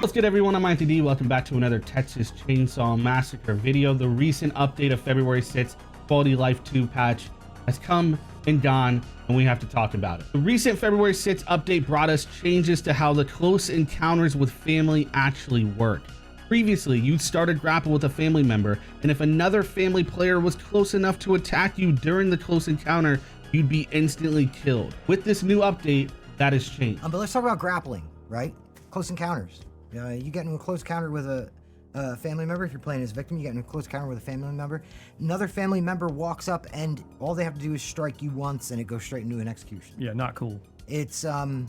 What's good, everyone? I'm IAnthonyD. Welcome back to another Texas Chain Saw Massacre video. The recent update of February 6th Quality Life 2 patch has come and gone, and we have to talk about it. The recent February 6th update brought us changes to how the close encounters with family actually work. Previously, you'd start a grapple with a family member, and if another family player was close enough to attack you during the close encounter, you'd be instantly killed. With this new update, that has changed. But let's talk about grappling, right? Close encounters. You get into a close encounter with a family member. If you're playing as a victim, you get into a close encounter with a family member. Another family member walks up, and all they have to do is strike you once, and it goes straight into an execution. Yeah, not cool. It's the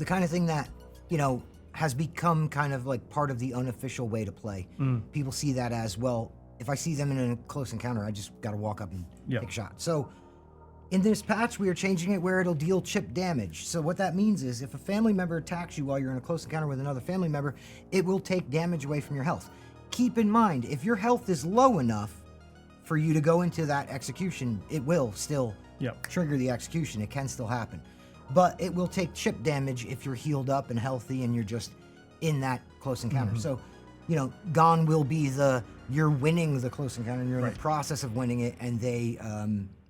kind of thing that, you know, has become kind of like part of the unofficial way to play. People see that as, well, if I see them in a close encounter, I just got to walk up and take a shot. So in this patch, we are changing it where it'll deal chip damage. So what that means is if a family member attacks you while you're in a close encounter with another family member, it will take damage away from your health. Keep in mind, if your health is low enough for you to go into that execution, it will still trigger the execution. It can still happen. But it will take chip damage if you're healed up and healthy and you're just in that close encounter. So, you know, gone will be you're winning the close encounter and you're in the process of winning it, and they,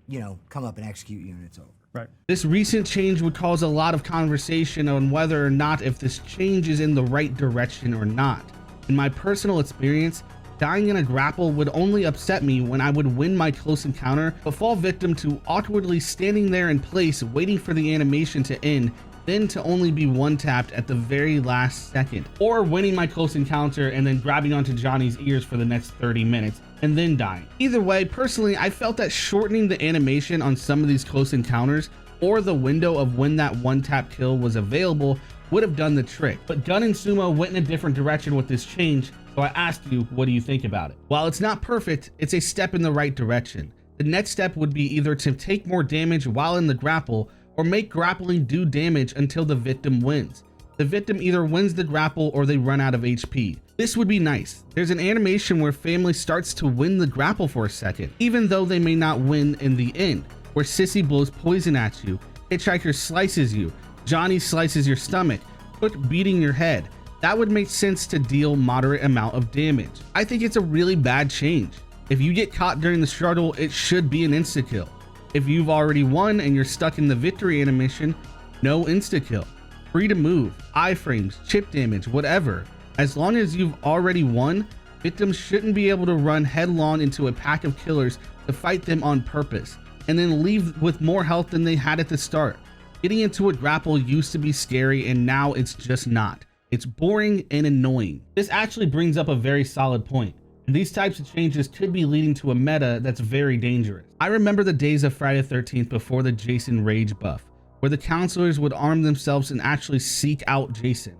you know, come up and execute you and it's over. Right. This recent change would cause a lot of conversation on whether or not if this change is in the right direction or not. In my personal experience, dying in a grapple would only upset me when I would win my close encounter, but fall victim to awkwardly standing there in place waiting for the animation to end, then to only be one-tapped at the very last second, or winning my close encounter and then grabbing onto Johnny's ears for the next 30 minutes and then dying. Either way, personally, I felt that shortening the animation on some of these close encounters or the window of when that one-tap kill was available would have done the trick. But Gun and Sumo went in a different direction with this change, so I asked you, what do you think about it? While it's not perfect, it's a step in the right direction. The next step would be either to take more damage while in the grapple, or make grappling do damage until the victim wins. The victim either wins the grapple or they run out of HP. This would be nice. There's an animation where family starts to win the grapple for a second, even though they may not win in the end, where Sissy blows poison at you, Hitchhiker slices you, Johnny slices your stomach, Perk beating your head. That would make sense to deal moderate amount of damage. I think it's a really bad change. If you get caught during the struggle, it should be an insta-kill. If you've already won and you're stuck in the victory animation, no insta-kill. Free to move, iframes, chip damage, whatever. As long as you've already won, victims shouldn't be able to run headlong into a pack of killers to fight them on purpose, and then leave with more health than they had at the start. Getting into a grapple used to be scary, and now it's just not. It's boring and annoying. This actually brings up a very solid point. These types of changes could be leading to a meta that's very dangerous. I remember the days of Friday the 13th before the Jason Rage buff, where the counselors would arm themselves and actually seek out Jason,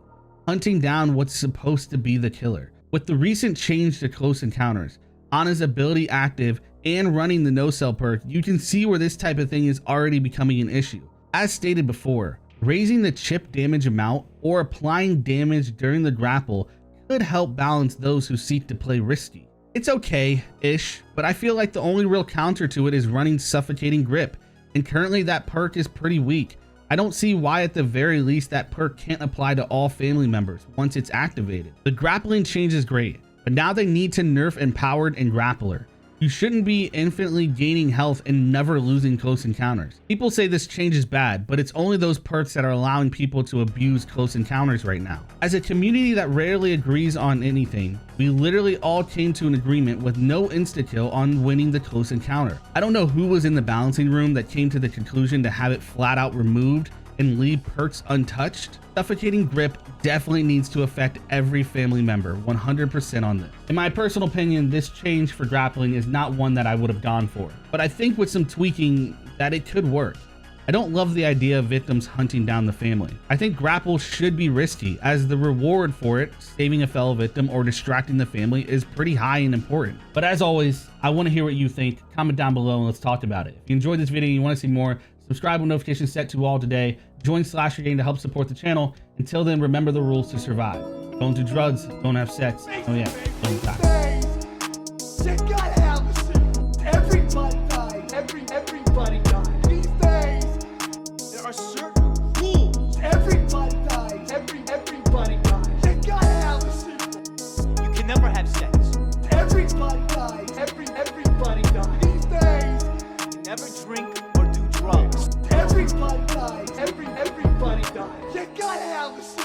hunting down what's supposed to be the killer. With the recent change to close encounters, Ana's ability active, and running the no-cell perk, you can see where this type of thing is already becoming an issue. As stated before, raising the chip damage amount or applying damage during the grapple could help balance those who seek to play risky. It's okay-ish, but I feel like the only real counter to it is running Suffocating Grip, and currently that perk is pretty weak. I don't see why at the very least that perk can't apply to all family members once it's activated. The grappling change is great, but now they need to nerf Empowered and Grappler. You shouldn't be infinitely gaining health and never losing close encounters. People say this change is bad, but it's only those perks that are allowing people to abuse close encounters right now. As a community that rarely agrees on anything, we literally all came to an agreement with no insta-kill on winning the close encounter. I don't know who was in the balancing room that came to the conclusion to have it flat out removed and leave perks untouched. Suffocating Grip definitely needs to affect every family member 100% on this. In my personal opinion, this change for grappling is not one that I would have gone for, but I think with some tweaking that it could work. I don't love the idea of victims hunting down the family. I think grapple should be risky, as the reward for it, saving a fellow victim or distracting the family, is pretty high and important. But as always, I want to hear what you think. Comment down below and let's talk about it. If you enjoyed this video and you want to see more, subscribe with notifications set to all today. Join Slasher Gang to help support the channel. Until then, remember the rules to survive. Don't do drugs, don't have sex. Oh yeah, don't die. Everybody dies. Everybody dies. These days, there are certain rules. Everybody dies. Everybody dies. You gotta Everybody dies. Everybody dies. You gotta have a